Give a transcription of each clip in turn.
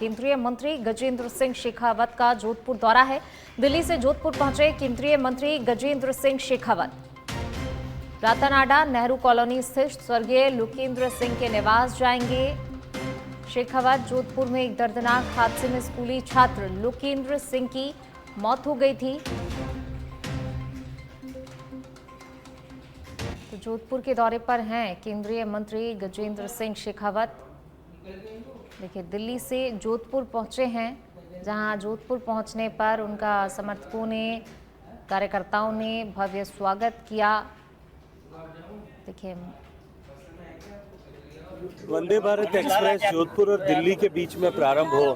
केंद्रीय मंत्री गजेंद्र सिंह शेखावत का जोधपुर दौरा है। दिल्ली से जोधपुर पहुंचे केंद्रीय मंत्री गजेंद्र सिंह शेखावत रातानाडा नेहरू कॉलोनी स्थित स्वर्गीय लोकेंद्र सिंह के निवास जाएंगे। शेखावत जोधपुर में एक दर्दनाक हादसे में स्कूली छात्र लोकेंद्र सिंह की मौत हो गई थी। तो जोधपुर के दौरे पर हैं केंद्रीय मंत्री गजेंद्र सिंह शेखावत। देखिए, दिल्ली से जोधपुर पहुंचे हैं, जहां जोधपुर पहुंचने पर उनका समर्थकों ने, कार्यकर्ताओं ने भव्य स्वागत किया। देखिए, वंदे भारत एक्सप्रेस जोधपुर और दिल्ली के बीच में प्रारंभ हो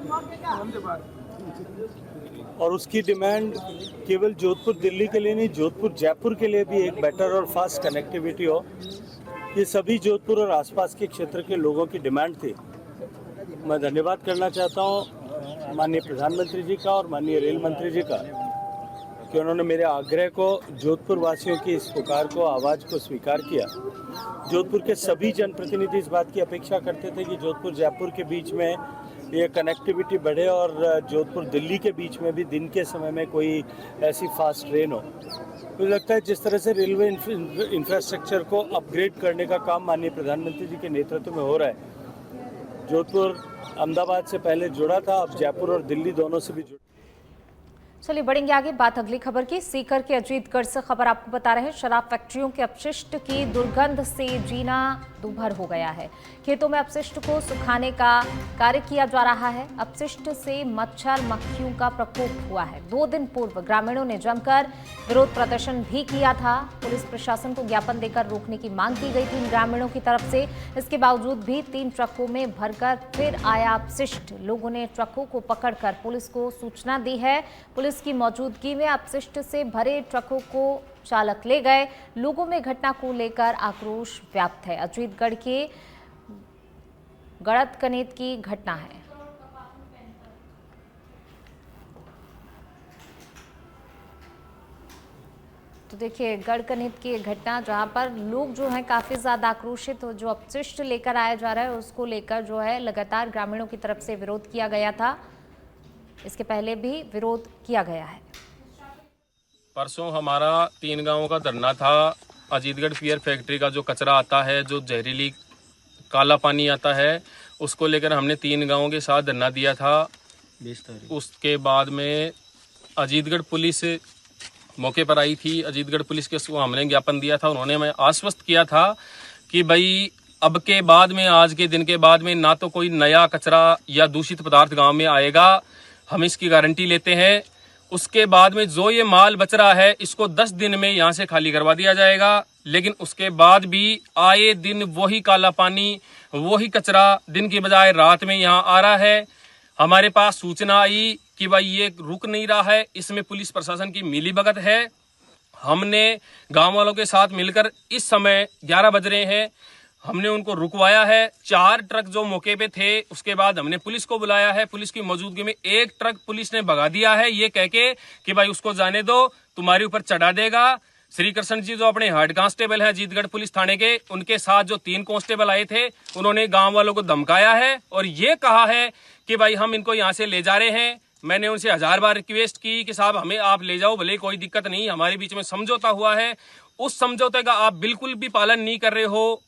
और उसकी डिमांड केवल जोधपुर दिल्ली के लिए नहीं, जोधपुर जयपुर के लिए भी एक बेटर और फास्ट कनेक्टिविटी हो, ये सभी जोधपुर और आसपास के क्षेत्र के लोगों की डिमांड थी। मैं धन्यवाद करना चाहता हूँ माननीय प्रधानमंत्री जी का और माननीय रेल मंत्री जी का कि उन्होंने मेरे आग्रह को, जोधपुर वासियों की इस पुकार को, आवाज़ को स्वीकार किया। जोधपुर के सभी जनप्रतिनिधि इस बात की अपेक्षा करते थे कि जोधपुर जयपुर के बीच में ये कनेक्टिविटी बढ़े और जोधपुर दिल्ली के बीच में भी दिन के समय में कोई ऐसी फास्ट ट्रेन हो। मुझे लगता है जिस तरह से रेलवे इंफ्रास्ट्रक्चर को अपग्रेड करने का काम माननीय प्रधानमंत्री जी के नेतृत्व में हो रहा है, जोधपुर अहमदाबाद से पहले जुड़ा था, अब जयपुर और दिल्ली दोनों से भी जुड़ा। चलिए बढ़ेंगे आगे। बात अगली खबर की। सीकर के अजीतगढ़ से खबर आपको बता रहे हैं, शराब फैक्ट्रियों के अपशिष्ट की दुर्गंध से जीना दूभर हो गया है। खेतों में अपशिष्ट को सुखाने का कार्य किया जा रहा है। अपशिष्ट से मच्छर मक्खियों का प्रकोप हुआ है। 2 दिन पूर्व ग्रामीणों ने जमकर विरोध प्रदर्शन भी किया था। पुलिस प्रशासन को ज्ञापन देकर रोकने की मांग की गई थी इन ग्रामीणों की तरफ से। इसके बावजूद भी 3 ट्रकों में भरकर फिर आया अपशिष्ट। लोगों ने ट्रकों को पकड़कर पुलिस को सूचना दी है। पुलिस की मौजूदगी में अपशिष्ट से भरे ट्रकों को चालक ले गए। लोगों में घटना को लेकर आक्रोश व्याप्त है। अजीतगढ़ के गड़तकनेत की घटना है। तो देखिए, गड़कनेत की घटना जहां पर लोग जो हैं काफी ज्यादा आक्रोशित, तो जो अपशिष्ट लेकर आया जा रहा है उसको लेकर जो है लगातार ग्रामीणों की तरफ से विरोध किया गया था। इसके पहले भी विरोध किया गया है। परसों हमारा 3 गांवों का धरना था। अजीतगढ़ पियर फैक्ट्री का जो कचरा आता है, जो जहरीली काला पानी आता है, उसको लेकर हमने 3 गांवों के साथ धरना दिया था। उसके बाद में अजीतगढ़ पुलिस मौके पर आई थी। अजीतगढ़ पुलिस के उसको हमने ज्ञापन दिया था। उन्होंने हमें आश्वस्त किया था कि भाई अब के बाद में, आज के दिन के बाद में ना तो कोई नया कचरा या दूषित पदार्थ गाँव में आएगा, हम इसकी गारंटी लेते हैं। उसके बाद में जो ये माल बच रहा है इसको 10 दिन में यहाँ से खाली करवा दिया जाएगा। लेकिन उसके बाद भी आए दिन वही काला पानी, वही कचरा दिन की बजाय रात में यहाँ आ रहा है। हमारे पास सूचना आई कि भाई ये रुक नहीं रहा है, इसमें पुलिस प्रशासन की मिलीभगत है। हमने गांव वालों के साथ मिलकर, इस समय 11 बज रहे हैं, हमने उनको रुकवाया है। 4 ट्रक जो मौके पे थे, उसके बाद हमने पुलिस को बुलाया है। पुलिस की मौजूदगी में 1 ट्रक पुलिस ने भगा दिया है, ये कह के कि भाई उसको जाने दो, तुम्हारे ऊपर चढ़ा देगा। श्री कृष्ण जी जो अपने हेड कांस्टेबल है अजीतगढ़ पुलिस थाने के, उनके साथ जो 3 कांस्टेबल आए थे, उन्होंने गांव वालों को धमकाया है और ये कहा है कि भाई हम इनको यहाँ से ले जा रहे हैं। मैंने उनसे 1000 बार रिक्वेस्ट की कि साहब हमें आप ले जाओ, भले कोई दिक्कत नहीं, हमारे बीच में समझौता हुआ है, उस समझौते का आप बिल्कुल भी पालन नहीं कर रहे हो।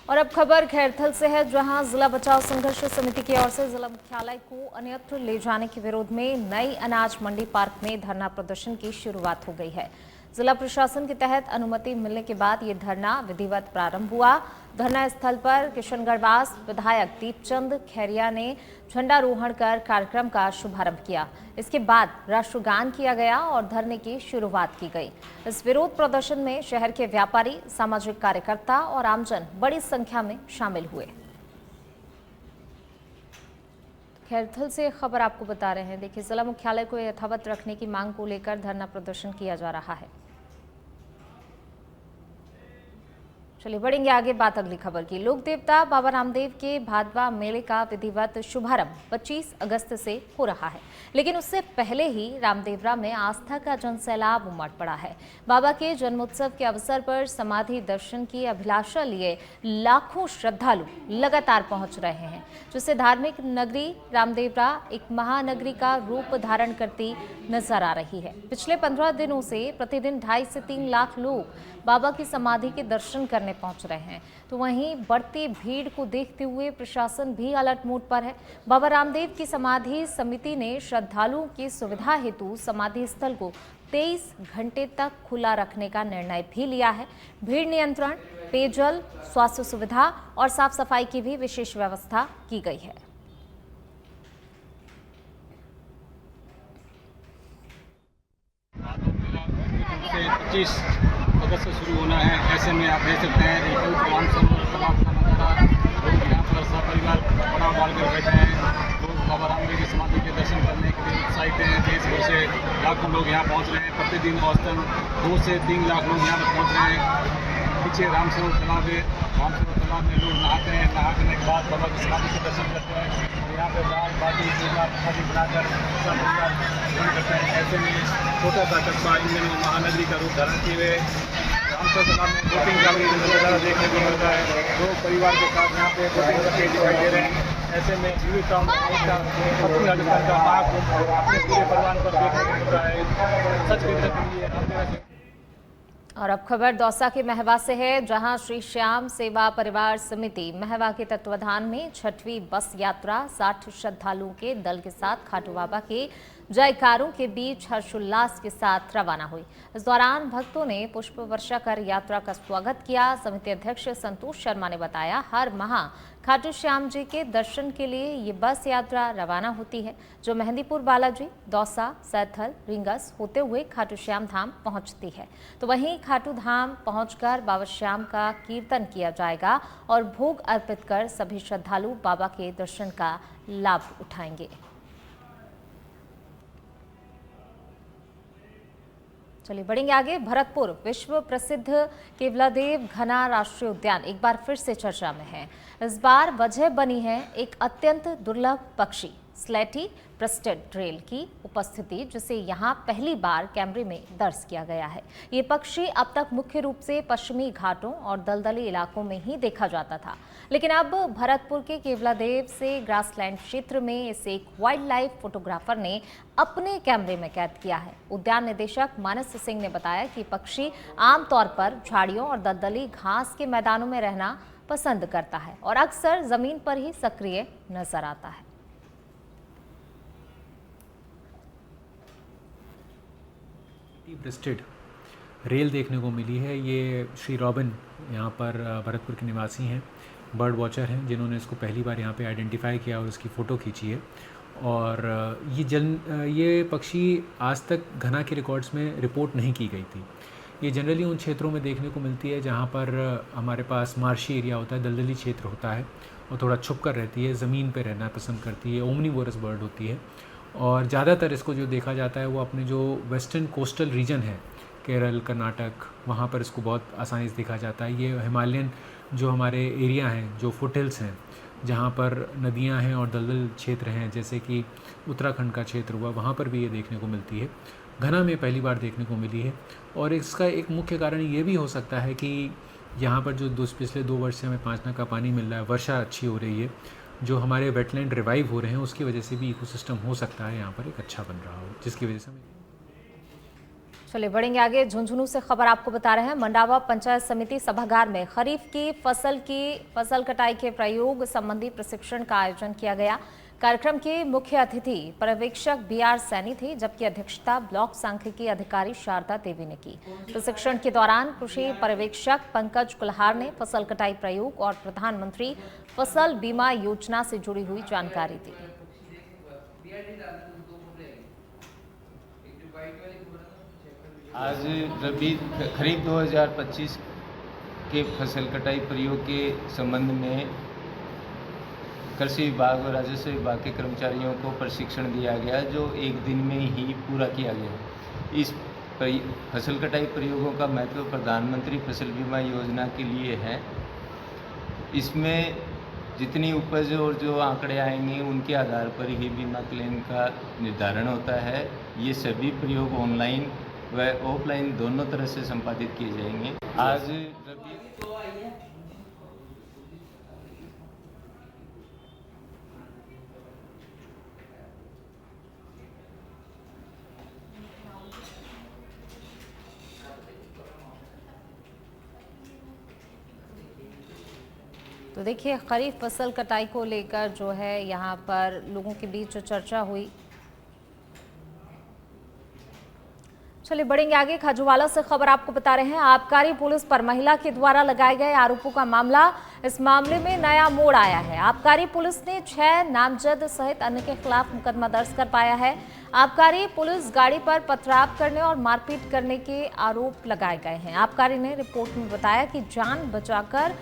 और अब खबर खैरथल से है, जहां जिला बचाव संघर्ष समिति की ओर से जिला मुख्यालय को अन्यत्र ले जाने के विरोध में नई अनाज मंडी पार्क में धरना प्रदर्शन की शुरुआत हो गई है। जिला प्रशासन के तहत अनुमति मिलने के बाद ये धरना विधिवत प्रारंभ हुआ। धरना स्थल पर किशनगढ़वास विधायक दीपचंद खैरिया ने झंडारोहण कर कार्यक्रम का शुभारंभ किया। इसके बाद राष्ट्रगान किया गया और धरने की शुरुआत की गई। इस विरोध प्रदर्शन में शहर के व्यापारी, सामाजिक कार्यकर्ता और आमजन बड़ी संख्या में शामिल हुए। खैरथल से खबर आपको बता रहे हैं। देखिए, जिला मुख्यालय को यथावत रखने की मांग को लेकर धरना प्रदर्शन किया जा रहा है। चलिए बढ़ेंगे आगे बात अगली खबर की। लोक देवता बाबा रामदेव के भादवा मेले का विधिवत शुभारंभ 25 अगस्त से हो रहा है, लेकिन उससे पहले ही रामदेवरा में आस्था का जनसैलाब उमड़ पड़ा है। बाबा के जन्मोत्सव के अवसर पर समाधि दर्शन की अभिलाषा लिए लाखों श्रद्धालु लगातार पहुंच रहे हैं, जिससे धार्मिक नगरी रामदेवरा एक महानगरी का रूप धारण करती नजर आ रही है। पिछले 15 दिनों से प्रतिदिन 2.5 से 3 लाख लोग बाबा की समाधि के दर्शन करने पहुंच रहे हैं। तो वहीं बढ़ती भीड़ को देखते हुए प्रशासन भी अलर्ट मोड पर है। बाबा रामदेव की समाधि समिति ने श्रद्धालुओं की सुविधा हेतु समाधि स्थल को 23 घंटे तक खुला रखने का निर्णय भी लिया है। भीड़ नियंत्रण, पेयजल, स्वास्थ्य सुविधा और साफ सफाई की भी विशेष व्यवस्था की गई है। से 25 अगस्त से शुरू होना है। ऐसे में आप देख सकते हैं राम सरोवर तालाब का नजारा, लोग यहाँ पर सपरिवार पड़ाव डालकर बैठे हैं। लोग बाबा रामदेव की समाधि के दर्शन करने के लिए उत्साहित हैं। देश भर से लाखों लोग यहाँ पहुँच रहे हैं। प्रतिदिन औसतन 2 से 3 लाख लोग यहाँ पर पहुँच रहे हैं। पीछे राम सरोवर तालाब है, राम सरोवर तालाब में लोग नहाते हैं। नहाने के बाद बाबा की समाधि के दर्शन करते हैं। यहाँ पे दाल बाटी पूजा प्रसादी बनाकर सब परिवार ग्रहण करते हैं। ऐसे में छोटा सा कस्बा इन दिनों महानगरी का रूप धारण किए हुए रामसर तालाब में बोटिंग का भी नज़ारा देखने को मिलता है। लोग परिवार के साथ यहाँ पे बोटिंग करके दिखाई दे रहे हैं। ऐसे में जीवित का पश्चिमी राजस्थान का महाकुंभ अपने पूरे परिवार पर देखने को मिल रहा है। सच कहने के लिए आप और अब खबर दौसा के महवा से है, जहां श्री श्याम सेवा परिवार समिति महवा के तत्वाधान में 6वीं बस यात्रा 60 श्रद्धालुओं के दल के साथ खाटू बाबा के जयकारों के बीच हर्षोल्लास के साथ रवाना हुई। इस दौरान भक्तों ने पुष्प वर्षा कर यात्रा का स्वागत किया। समिति अध्यक्ष संतोष शर्मा ने बताया, हर माह खाटू श्याम जी के दर्शन के लिए ये बस यात्रा रवाना होती है, जो मेहंदीपुर बालाजी, दौसा, सैथल, रिंगस होते हुए खाटू श्याम धाम पहुंचती है। तो वहीं खाटू धाम पहुंचकर बाबा श्याम का कीर्तन किया जाएगा और भोग अर्पित कर सभी श्रद्धालु बाबा के दर्शन का लाभ उठाएंगे। चलिए बढ़ेंगे आगे। भरतपुर विश्व प्रसिद्ध केवलादेव घना राष्ट्रीय उद्यान एक बार फिर से चर्चा में है। इस बार वजह बनी है एक अत्यंत दुर्लभ पक्षी स्लेटी ब्रेस्टेड रेल की उपस्थिति, जिसे यहाँ पहली बार कैमरे में दर्ज किया गया है। ये पक्षी अब तक मुख्य रूप से पश्चिमी घाटों और दलदली इलाकों में ही देखा जाता था, लेकिन अब भरतपुर के केवलादेव से ग्रासलैंड क्षेत्र में इसे एक वाइल्ड लाइफ फोटोग्राफर ने अपने कैमरे में कैद किया है। उद्यान निदेशक मानस सिंह ने बताया कि पक्षी आमतौर पर झाड़ियों और दलदली घास के मैदानों में रहना पसंद करता है और अक्सर जमीन पर ही सक्रिय नजर आता है। ब्रेस्टेड रेल देखने को मिली है। ये श्री रॉबिन यहाँ पर भरतपुर के निवासी हैं, बर्ड वॉचर हैं, जिन्होंने इसको पहली बार यहाँ पे आइडेंटिफाई किया और इसकी फ़ोटो खींची है। और ये पक्षी आज तक घना के रिकॉर्ड्स में रिपोर्ट नहीं की गई थी। ये जनरली उन क्षेत्रों में देखने को मिलती है जहाँ पर हमारे पास मार्शी एरिया होता है, दलदली क्षेत्र होता है, और थोड़ा छुप कर रहती है, ज़मीन पे रहना पसंद करती है। ओमनीवोरस बर्ड होती है और ज़्यादातर इसको जो देखा जाता है वो अपने जो वेस्टर्न कोस्टल रीजन है, केरल, कर्नाटक, वहाँ पर इसको बहुत आसानी से देखा जाता है। ये हिमालयन जो हमारे एरिया हैं, जो फुट हिल्स हैं, जहाँ पर नदियाँ हैं और दलदल क्षेत्र हैं, जैसे कि उत्तराखंड का क्षेत्र हुआ, वहाँ पर भी ये देखने को मिलती है। घना में पहली बार देखने को मिली है। और इसका एक मुख्य कारण ये भी हो सकता है कि यहाँ पर जो पिछले 2 वर्ष से हमें पांचना का पानी मिल रहा है, वर्षा अच्छी हो रही है, जो हमारे वेटलैंड रिवाइव हो रहे हैं, उसकी वजह से भी इकोसिस्टम हो सकता है यहाँ पर एक अच्छा बन रहा हो, जिसकी वजह से चलिए बढ़ेंगे आगे। झुंझुनू से खबर आपको बता रहे हैं। मंडावा पंचायत समिति सभागार में खरीफ की फसल कटाई के प्रयोग संबंधी प्रशिक्षण का आयोजन किया गया। कार्यक्रम के मुख्य अतिथि पर्यवेक्षक BR सैनी थे, जबकि अध्यक्षता ब्लॉक सांख्यिकी अधिकारी शारदा देवी ने की। प्रशिक्षण के दौरान कृषि पर्यवेक्षक पंकज कुल्हार ने फसल कटाई प्रयोग और प्रधानमंत्री फसल बीमा योजना से जुड़ी हुई जानकारी दी। आज रबी खरीफ 2025 के फसल कटाई प्रयोग के संबंध में कृषि विभाग और राजस्व विभाग के कर्मचारियों को प्रशिक्षण दिया गया, जो 1 दिन में ही पूरा किया गया। इस फसल कटाई प्रयोगों का महत्व प्रधानमंत्री फसल बीमा योजना के लिए है। इसमें जितनी उपज और जो आंकड़े आएंगे उनके आधार पर ही बीमा क्लेम का निर्धारण होता है। ये सभी प्रयोग ऑनलाइन व ऑफलाइन दोनों तरह से संपादित किए जाएंगे। आज रबी तो देखिए, खरीफ फसल कटाई को लेकर जो है यहाँ पर लोगों के बीच चर्चा हुई। चलिए बढ़ेंगे आगे। खाजूवाला से खबर आपको बता रहे हैं, आबकारी पुलिस पर महिला के द्वारा लगाए गए आरोपों का मामला। इस मामले में नया मोड़ आया है। आबकारी पुलिस ने 6 नामजद सहित अन्य के खिलाफ मुकदमा दर्ज कर पाया है। आबकारी पुलिस गाड़ी पर पथराव करने और मारपीट करने के आरोप लगाए गए हैं। आबकारी ने रिपोर्ट में बताया कि जान बचाकर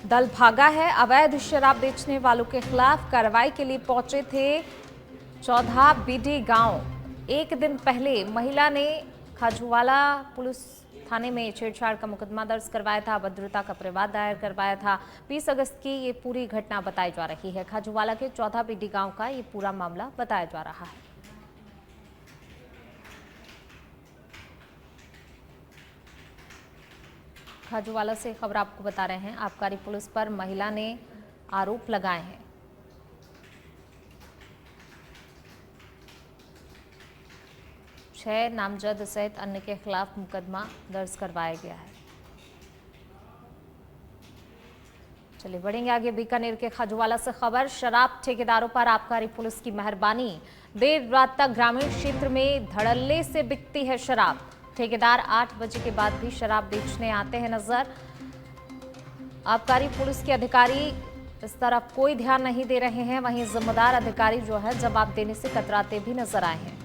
दल भागा है। अवैध शराब बेचने वालों के खिलाफ कार्रवाई के लिए पहुंचे थे चौधा बीडी गांव। एक दिन पहले महिला ने खाजूवाला पुलिस थाने में छेड़छाड़ का मुकदमा दर्ज करवाया था, अभद्रता का प्रतिवाद दायर करवाया था। 20 अगस्त की ये पूरी घटना बताई जा रही है। खाजूवाला के चौथा बीडी गांव का ये पूरा मामला बताया जा रहा है। खाजूवाला से खबर आपको बता रहे हैं, आबकारी पुलिस पर महिला ने आरोप लगाए हैं। छह नामजद सहित अन्य के खिलाफ मुकदमा दर्ज करवाया गया है। चलिए बढ़ेंगे आगे। बीकानेर के खाजूवाला से खबर, शराब ठेकेदारों पर आबकारी पुलिस की मेहरबानी। देर रात तक ग्रामीण क्षेत्र में धड़ल्ले से बिकती है शराब। ठेकेदार 8 बजे के बाद भी शराब बेचने आते हैं नजर। आबकारी पुलिस के अधिकारी इस तरफ कोई ध्यान नहीं दे रहे हैं। वहीं जिम्मेदार अधिकारी जो है जवाब देने से कतराते भी नजर आए हैं।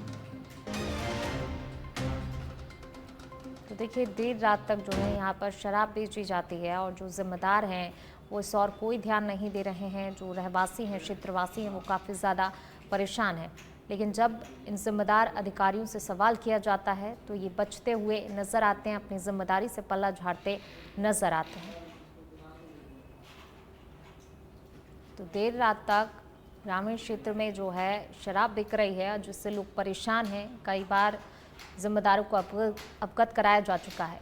तो देखिए, देर रात तक जो है यहाँ पर शराब बेची जाती है और जो जिम्मेदार हैं वो इस और कोई ध्यान नहीं दे रहे हैं। जो रहवासी हैं, क्षेत्रवासी हैं, वो काफ़ी ज़्यादा परेशान हैं। लेकिन जब इन जिम्मेदार अधिकारियों से सवाल किया जाता है तो ये बचते हुए नज़र आते हैं, अपनी जिम्मेदारी से पल्ला झाड़ते नज़र आते हैं। तो देर रात तक ग्रामीण क्षेत्र में जो है शराब बिक रही है, जिससे लोग परेशान हैं। कई बार जिम्मेदारों को अवगत कराया जा चुका है।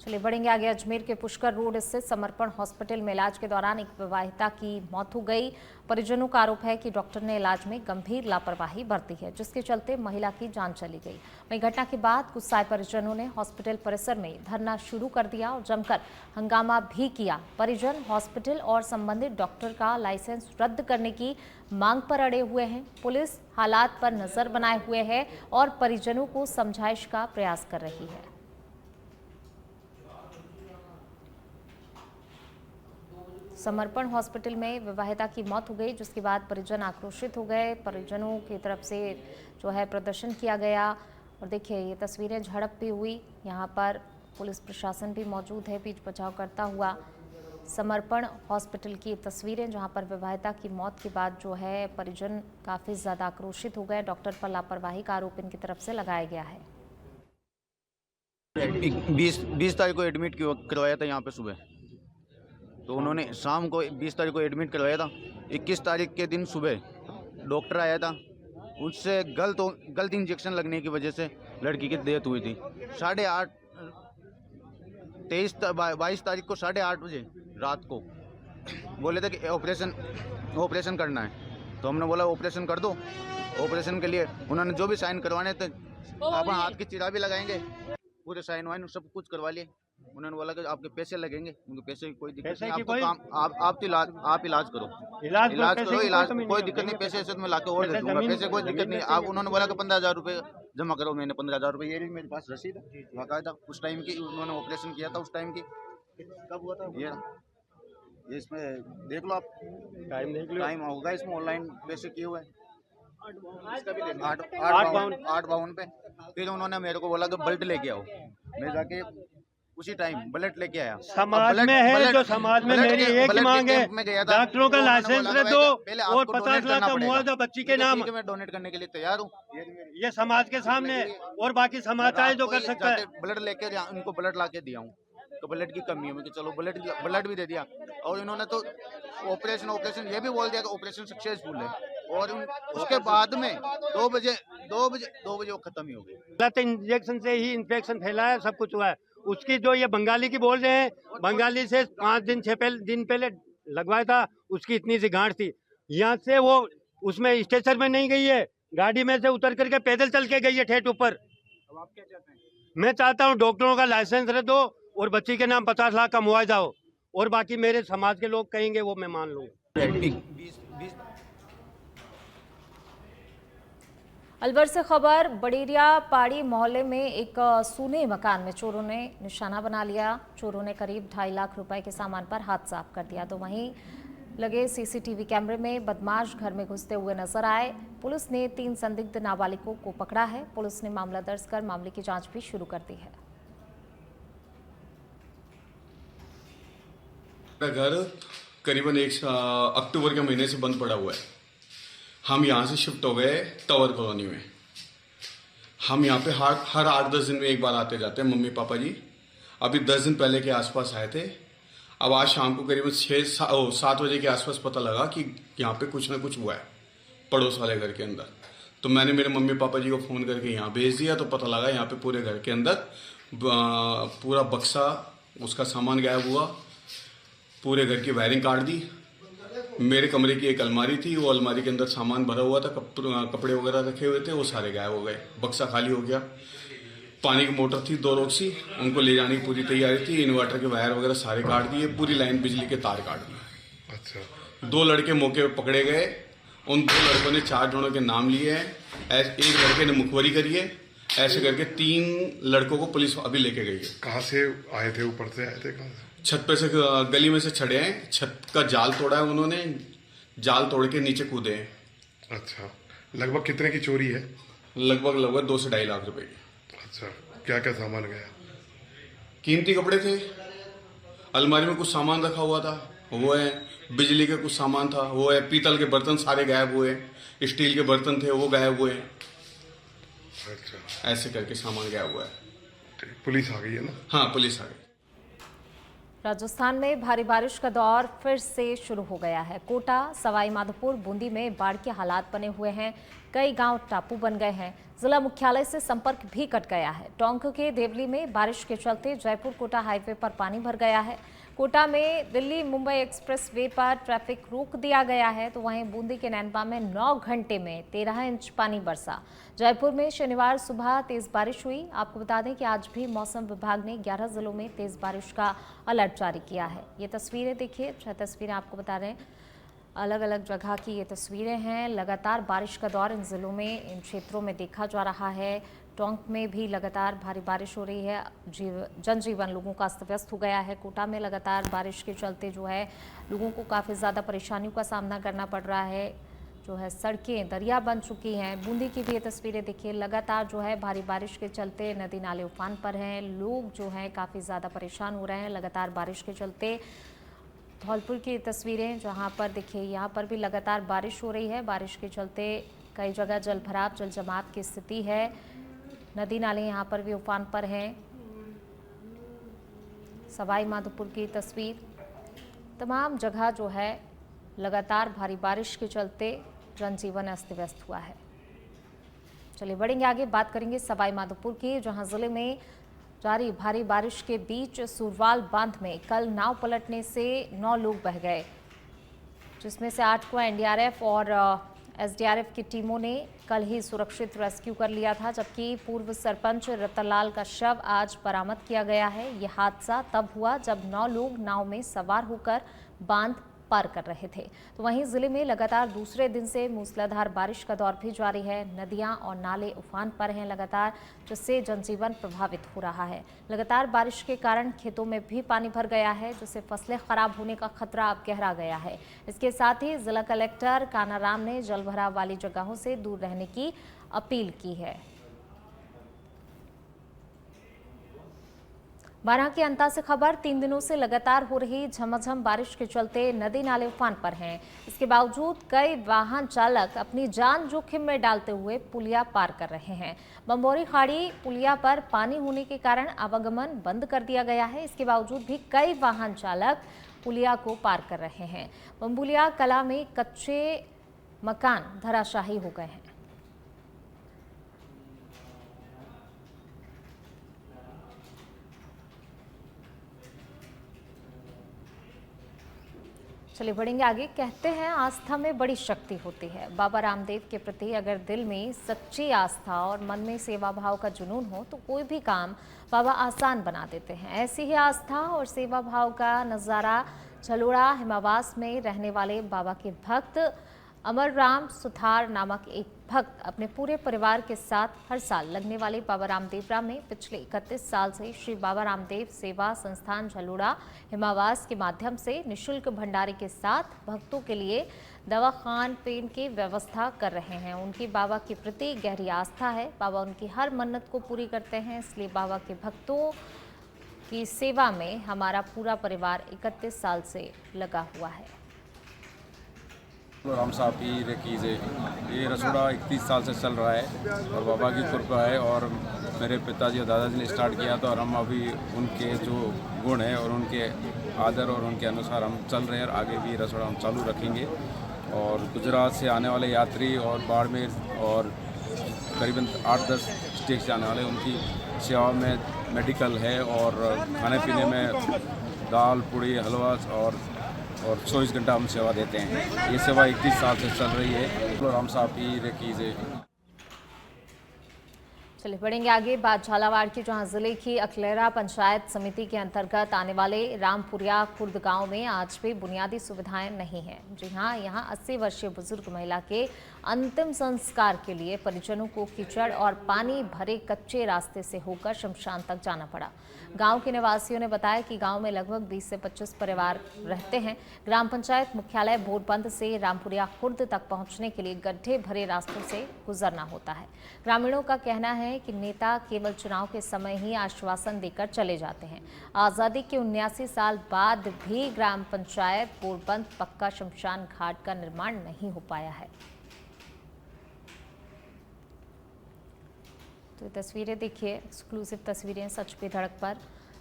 चलिए बढ़ेंगे आगे। अजमेर के पुष्कर रोड स्थित समर्पण हॉस्पिटल में इलाज के दौरान एक विवाहिता की मौत हो गई। परिजनों का आरोप है कि डॉक्टर ने इलाज में गंभीर लापरवाही बरती है, जिसके चलते महिला की जान चली गई। वहीं घटना के बाद गुस्साए परिजनों ने हॉस्पिटल परिसर में धरना शुरू कर दिया और जमकर हंगामा भी किया। परिजन हॉस्पिटल और संबंधित डॉक्टर का लाइसेंस रद्द करने की मांग पर अड़े हुए हैं। पुलिस हालात पर नजर बनाए हुए है और परिजनों को समझाइश का प्रयास कर रही है। समर्पण हॉस्पिटल में विवाहिता की मौत हो गई, जिसके बाद परिजन आक्रोशित हो गए। परिजनों की तरफ से जो है प्रदर्शन किया गया और देखिए ये तस्वीरें झड़प भी हुई। यहाँ पर पुलिस प्रशासन भी मौजूद है बीच बचाव करता हुआ। समर्पण हॉस्पिटल की तस्वीरें जहाँ पर विवाहिता की मौत के बाद जो है परिजन काफ़ी ज़्यादा आक्रोशित हो गए। डॉक्टर पर लापरवाही का आरोप इनकी तरफ से लगाया गया है। 20 तारीख को एडमिट करवाया था यहाँ पे सुबह, तो उन्होंने शाम को 20 तारीख को एडमिट करवाया था। 21 तारीख के दिन सुबह डॉक्टर आया था, उससे गलत इंजेक्शन लगने की वजह से लड़की की डेथ हुई थी। 22 तारीख को 8:30 बजे रात को बोले थे कि ऑपरेशन करना है, तो हमने बोला ऑपरेशन कर दो। ऑपरेशन के लिए उन्होंने जो भी साइन करवाने थे, अपन हाथ की चिरा भी लगाएंगे, पूरे साइन वाइन सब कुछ करवा लिए। उन्होंने बोला कि आपके पैसे लगेंगे, उनके पैसे की कोई दिक्कत नहीं, आपको काम आप इलाज करो, कोई दिक्कत नहीं, पैसे मैं लाके और दे दूंगा, पैसे कोई दिक्कत नहीं। आप उन्होंने बोला कि 15,000 रुपये जमा करो। मैंने 15,000 रुपये, ये भी मेरे पास रसीद है बाकायदा, उस टाइम की उन्होंने ऑपरेशन किया था, उस टाइम की। कब हुआ था ये इसमें देख लो आप, टाइम होगा इसमें, ऑनलाइन पैसे किए हुए 8 बाउन पे। फिर उन्होंने मेरे को बोला कि बेल्ट लेके आओ। मैं जाके उसी टाइम ब्लड लेके आया। समाज में है जो समाज में मेरी एक ही मांग है, डॉक्टरों का लाइसेंस दो और 50 लाख का मुआवजा बच्ची के नाम। मैं डोनेट करने के लिए तैयार हूँ। ये समाज के सामने और बाकी समाज चाहे जो कर सकता है। ब्लड लेके उनको ब्लड ला के दिया हूँ, तो ब्लड की कमी है, मुझे चलो ब्लड भी दे दिया। और इन्होंने तो ऑपरेशन ये भी बोल दिया कि ऑपरेशन सक्सेसफुल है, और उसके बाद में 2 बजे वो खत्म ही हो गई। गलत इंजेक्शन से ही इन्फेक्शन फैला है, सब कुछ हुआ है। उसकी जो ये बंगाली की बोल रहे हैं, बंगाली से 5 दिन 6 दिन पहले लगवाया था, उसकी इतनी सी गांठ थी। यहाँ से वो उसमें स्टेशन में नहीं गई है, गाड़ी में से उतर करके पैदल चल के गई है ठेठ ऊपर। अब आप क्या चाहते हैं? मैं चाहता हूँ डॉक्टरों का लाइसेंस दो और बच्ची के नाम 50 लाख का मुआवजा हो, और बाकी मेरे समाज के लोग कहेंगे वो मैं मान लूँगा। अलवर से खबर, बड़ेरिया पाड़ी मोहल्ले में एक सूने मकान में चोरों ने निशाना बना लिया। चोरों ने करीब 2.5 लाख रुपए के सामान पर हाथ साफ कर दिया। तो वहीं लगे सीसीटीवी कैमरे में बदमाश घर में घुसते हुए नजर आए। पुलिस ने 3 संदिग्ध नाबालिगों को पकड़ा है। पुलिस ने मामला दर्ज कर मामले की जांच भी शुरू कर दी है। घर करीबन 1 अक्टूबर के महीने से बंद पड़ा हुआ है। हम यहाँ से शिफ्ट हो गए टावर कॉलोनी में। हम यहाँ पे हर 8-10 दिन में एक बार आते जाते हैं, मम्मी पापा जी। अभी 10 दिन पहले के आसपास आए थे। अब आज शाम को करीबन 6-7 बजे के आसपास पता लगा कि यहाँ पे कुछ ना कुछ हुआ है पड़ोस वाले घर के अंदर। तो मैंने मेरे मम्मी पापा जी को फ़ोन करके यहाँ भेज दिया। तो पता लगा यहाँ पे पूरे घर के अंदर पूरा बक्सा उसका सामान गायब हुआ, पूरे घर की वायरिंग काट दी। मेरे कमरे की एक अलमारी थी, वो अलमारी के अंदर सामान भरा हुआ था, कपड़े वगैरह रखे हुए थे, वो सारे गायब हो गए। बक्सा खाली हो गया। पानी की मोटर थी 2 रोक्सी, उनको ले जाने की पूरी तैयारी थी। इन्वर्टर के वायर वगैरह सारे काट दिए, पूरी लाइन बिजली के तार काट दिए। अच्छा। 2 लड़के मौके पर पकड़े गए। उन 2 लड़कों ने 4 जनों के नाम लिए हैं। एक लड़के ने मुखबरी करी है। ऐसे करके 3 लड़कों को पुलिस अभी लेके गई है। कहाँ से आए थे? ऊपर से आए थे? कहाँ से? छत पे से, गली में से चढ़े हैं। छत का जाल तोड़ा है उन्होंने, जाल तोड़ के नीचे कूदे हैं। अच्छा। लगभग कितने की चोरी है? लगभग 2 से 2.5 लाख रुपए की। अच्छा। क्या क्या सामान गया? कीमती कपड़े थे, अलमारी में कुछ सामान रखा हुआ था वो है, बिजली के कुछ सामान था वो है, पीतल के बर्तन सारे गायब हुए, स्टील के बर्तन थे वो गायब हुए। अच्छा। ऐसे करके सामान गायब हुआ है। पुलिस आ गई है ना? हाँ, पुलिस आ गई। राजस्थान में भारी बारिश का दौर फिर से शुरू हो गया है। कोटा, सवाई माधोपुर, बूंदी में बाढ़ के हालात बने हुए हैं। कई गांव टापू बन गए हैं। जिला मुख्यालय से संपर्क भी कट गया है। टोंक के देवली में बारिश के चलते जयपुर कोटा हाईवे पर पानी भर गया है। कोटा में दिल्ली मुंबई एक्सप्रेस वे पर ट्रैफिक रोक दिया गया है। तो वहीं बूंदी के नैनपा में 9 घंटे में 13 इंच पानी बरसा। जयपुर में शनिवार सुबह तेज बारिश हुई। आपको बता दें कि आज भी मौसम विभाग ने 11 जिलों में तेज बारिश का अलर्ट जारी किया है। ये तस्वीरें देखिए, 6 तस्वीरें आपको बता रहे हैं, अलग अलग जगह की ये तस्वीरें हैं। लगातार बारिश का दौर इन जिलों में, इन क्षेत्रों में देखा जा रहा है। टोंक में भी लगातार भारी बारिश हो रही है। जनजीवन लोगों का अस्त व्यस्त हो गया है। कोटा में लगातार बारिश के चलते जो है लोगों को काफ़ी ज़्यादा परेशानियों का सामना करना पड़ रहा है। जो है सड़कें दरिया बन चुकी हैं। बूंदी की भी ये तस्वीरें देखिए, लगातार जो है भारी बारिश के चलते नदी नाले उफान पर हैं। लोग जो हैं काफ़ी ज़्यादा परेशान हो रहे हैं लगातार बारिश के चलते। धौलपुर की तस्वीरें जहां पर देखिए, यहाँ पर भी लगातार बारिश हो रही है। बारिश के चलते कई जगह जल भराव, जल जमाव की स्थिति है। नदी नाले यहाँ पर भी उफान पर हैं। सवाई माधोपुर की तस्वीर, तमाम जगह जो है लगातार भारी बारिश के चलते जनजीवन अस्त व्यस्त हुआ है। चलिए बढ़ेंगे आगे, बात करेंगे सवाई माधोपुर की, जहां जिले में जारी भारी बारिश के बीच सुरवाल बांध में कल नाव पलटने से 9 लोग बह गए, जिसमें से 8 को एनडीआरएफ और एसडीआरएफ की टीमों ने कल ही सुरक्षित रेस्क्यू कर लिया था। जबकि पूर्व सरपंच रतनलाल का शव आज बरामद किया गया है। यह हादसा तब हुआ जब 9 लोग नाव में सवार होकर बांध पार कर रहे थे। तो वहीं जिले में लगातार दूसरे दिन से मूसलाधार बारिश का दौर भी जारी है। नदियां और नाले उफान पर हैं लगातार, जिससे जनजीवन प्रभावित हो रहा है। लगातार बारिश के कारण खेतों में भी पानी भर गया है, जिससे फसलें खराब होने का खतरा अब गहरा गया है। इसके साथ ही जिला कलेक्टर कानाराम ने जलभराव वाली जगहों से दूर रहने की अपील की है। बारां की अंता से खबर। 3 दिनों से लगातार हो रही झमाझम बारिश के चलते नदी नाले उफान पर हैं। इसके बावजूद कई वाहन चालक अपनी जान जोखिम में डालते हुए पुलिया पार कर रहे हैं। बम्बोरी खाड़ी पुलिया पर पानी होने के कारण आवागमन बंद कर दिया गया है। इसके बावजूद भी कई वाहन चालक पुलिया को पार कर रहे हैं। बम्बुलिया कला में कच्चे मकान धराशायी हो गए हैं। चलिए बढ़ेंगे आगे। कहते हैं आस्था में बड़ी शक्ति होती है। बाबा रामदेव के प्रति अगर दिल में सच्ची आस्था और मन में सेवा भाव का जुनून हो तो कोई भी काम बाबा आसान बना देते हैं। ऐसी ही आस्था और सेवा भाव का नज़ारा झलोड़ा हिमावास में रहने वाले बाबा के भक्त अमर राम सुथार नामक एक भक्त अपने पूरे परिवार के साथ हर साल लगने वाले बाबा रामदेवरा में पिछले 31 साल से श्री बाबा रामदेव सेवा संस्थान झलोड़ा हिमावास के माध्यम से निशुल्क भंडारे के साथ भक्तों के लिए दवा खान पेन की व्यवस्था कर रहे हैं। उनकी बाबा के प्रति गहरी आस्था है। बाबा उनकी हर मन्नत को पूरी करते हैं, इसलिए बाबा के भक्तों की सेवा में हमारा पूरा परिवार 31 साल से लगा हुआ है। राम साहब की रकीज़ ये रसोड़ा 31 साल से चल रहा है और बाबा की कृपा है। और मेरे पिताजी और दादाजी ने स्टार्ट किया तो और हम अभी उनके जो गुण हैं और उनके आदर और उनके अनुसार हम चल रहे हैं और आगे भी रसोड़ा हम चालू रखेंगे। और गुजरात से आने वाले यात्री और बाड़मेर और करीबन 8-10 स्टेट से आने वाले उनकी सेवा में मेडिकल है और खाने पीने में दाल पूड़ी हलवा और 24 घंटा हम सेवा देते हैं। ये सेवा 31 साल से चल रही है। राम साहब की रकीज़। चलिए बढ़ेंगे आगे। बात झालावाड़ की, जहां जिले की अकलेरा पंचायत समिति के अंतर्गत आने वाले रामपुरिया खुर्द गांव में आज भी बुनियादी सुविधाएं नहीं हैं। जी हां, यहां 80 वर्षीय बुजुर्ग महिला के अंतिम संस्कार के लिए परिजनों को कीचड़ और पानी भरे कच्चे रास्ते से होकर शमशान तक जाना पड़ा। गांव के निवासियों ने बताया कि गांव में लगभग 20 से 25 परिवार रहते हैं। ग्राम पंचायत मुख्यालय बोरबंद से रामपुरिया खुर्द तक पहुंचने के लिए गड्ढे भरे रास्तों से गुजरना होता है। ग्रामीणों का कहना है कि नेता केवल चुनाव के समय ही आश्वासन देकर चले जाते हैं। आज़ादी के 79 साल बाद भी ग्राम पंचायत बोरबंद पक्का शमशान घाट का निर्माण नहीं हो पाया है। तो तस्वीरें देखिए, एक्सक्लूसिव तस्वीरें सच पे धड़क पर।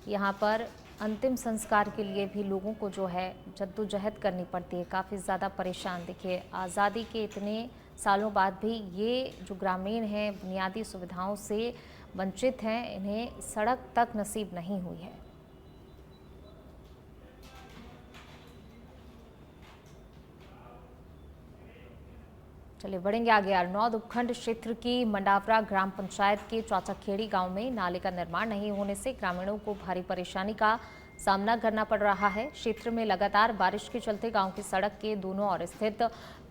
यहाँ पर अंतिम संस्कार के लिए भी लोगों को जो है जद्दोजहद करनी पड़ती है, काफ़ी ज़्यादा परेशान। देखिए, आज़ादी के इतने सालों बाद भी ये जो ग्रामीण हैं बुनियादी सुविधाओं से वंचित हैं, इन्हें सड़क तक नसीब नहीं हुई है। चलिए बढ़ेंगे आगे। अरनौद उपखंड क्षेत्र की मंडावरा ग्राम पंचायत के चौचाखेड़ी गांव में नाले का निर्माण नहीं होने से ग्रामीणों को भारी परेशानी का सामना करना पड़ रहा है। क्षेत्र में लगातार बारिश के चलते गांव की सड़क के दोनों ओर स्थित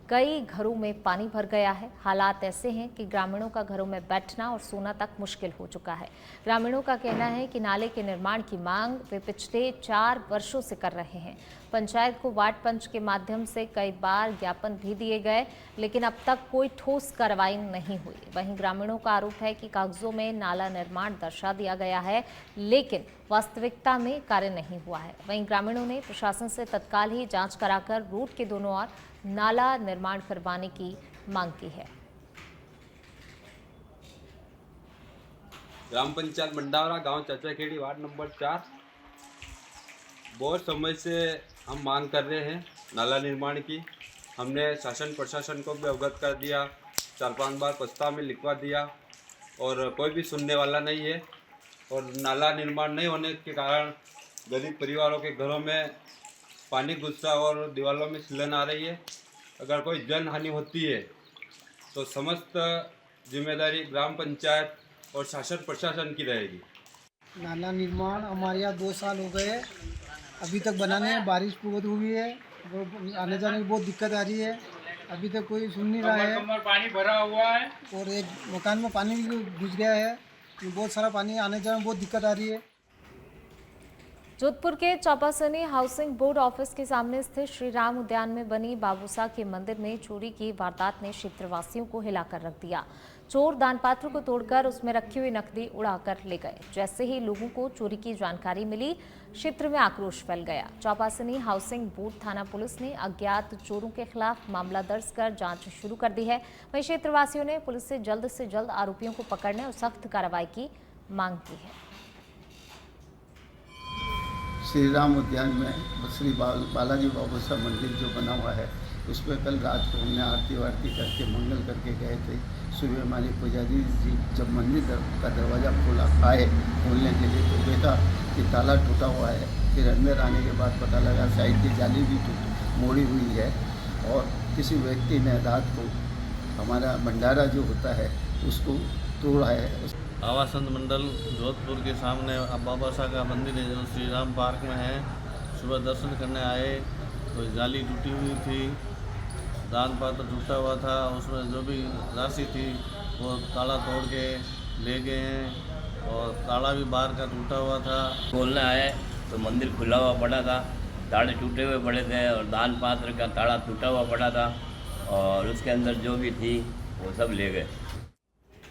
कई घरों में पानी भर गया है। हालात ऐसे हैं कि ग्रामीणों का घरों में बैठना और सोना तक मुश्किल हो चुका है। ग्रामीणों का कहना है कि नाले के निर्माण की मांग वे पिछले 4 वर्षों से कर रहे हैं। पंचायत को वार्ड पंच के माध्यम से कई बार ज्ञापन भी दिए गए, लेकिन अब तक कोई ठोस कार्रवाई नहीं हुई। वहीं ग्रामीणों का आरोप है कि कागजों में नाला निर्माण दर्शा दिया गया है, लेकिन वास्तविकता में कार्य नहीं हुआ है। वहीं ग्रामीणों ने प्रशासन से तत्काल ही जांच कराकर रूट के दोनों ओर नाला निर्माण करवाने की मांग की है। ग्राम पंचायत मंडावरा, गांव चचाखेड़ी, वार्ड नंबर 4। बहुत समय से हम मांग कर रहे हैं नाला निर्माण की। हमने शासन प्रशासन को भी अवगत कर दिया, 4-5 बार प्रस्ताव में लिखवा दिया और कोई भी सुनने वाला नहीं है। और नाला निर्माण नहीं होने के कारण गरीब परिवारों के घरों में पानी घुस रहा और दीवारों में सिलन आ रही है। अगर कोई जन हानि होती है तो समस्त जिम्मेदारी ग्राम पंचायत और शासन प्रशासन की रहेगी। नाला निर्माण हमारे यहाँ 2 साल हो गए, अभी तक बनाने में बारिश बहुत हुई है, आने जाने में बहुत दिक्कत आ रही है। अभी तक कोई सुन नहीं रहा है। पानी भरा हुआ है और एक मकान में पानी भी घुस गया है। बहुत सारा पानी आने जाने में बहुत दिक्कत आ रही है। जोधपुर के चौपासनी हाउसिंग बोर्ड ऑफिस के सामने स्थित श्री राम उद्यान में बनी बाबूसा के मंदिर में चोरी की वारदात ने क्षेत्रवासियों को हिलाकर रख दिया। चोर दान पात्र को तोड़कर उसमें रखी हुई नकदी उड़ाकर ले गए। जैसे ही लोगों को चोरी की जानकारी मिली, क्षेत्र में आक्रोश फैल गया। चौपासनी हाउसिंग बोर्ड थाना पुलिस ने अज्ञात चोरों के खिलाफ मामला दर्ज कर जांच शुरू कर दी है। वहीं क्षेत्रवासियों ने पुलिस से जल्द आरोपियों को पकड़ने और सख्त कार्रवाई की मांग की है। श्री राम उद्यान में श्री बालाजी बाबूसा मंदिर जो बना हुआ है, उस पर कल रात को हमने आरती वारती करके मंगल करके गए थे। सुबह हमारे पुजारी जी जब मंदिर का दरवाज़ा खोलने के लिए, तो देखा कि ताला टूटा हुआ है। फिर अंदर आने के बाद पता लगा साइड की जाली भी मोड़ी हुई है और किसी व्यक्ति ने रात को हमारा भंडारा जो होता है उसको तोड़ा है। आवासन मंडल जोधपुर के सामने बाबासा का मंदिर है जो श्री राम पार्क में है। सुबह दर्शन करने आए तो जाली टूटी हुई थी, दान पात्र टूटा हुआ था, उसमें जो भी राशि थी वो ताला तोड़ के ले गए हैं और ताला भी बाहर का टूटा हुआ था। खोलने आए तो मंदिर खुला हुआ पड़ा था, ताले टूटे हुए पड़े थे और दान पात्र का ताला टूटा हुआ पड़ा था और उसके अंदर जो भी थी वो सब ले गए।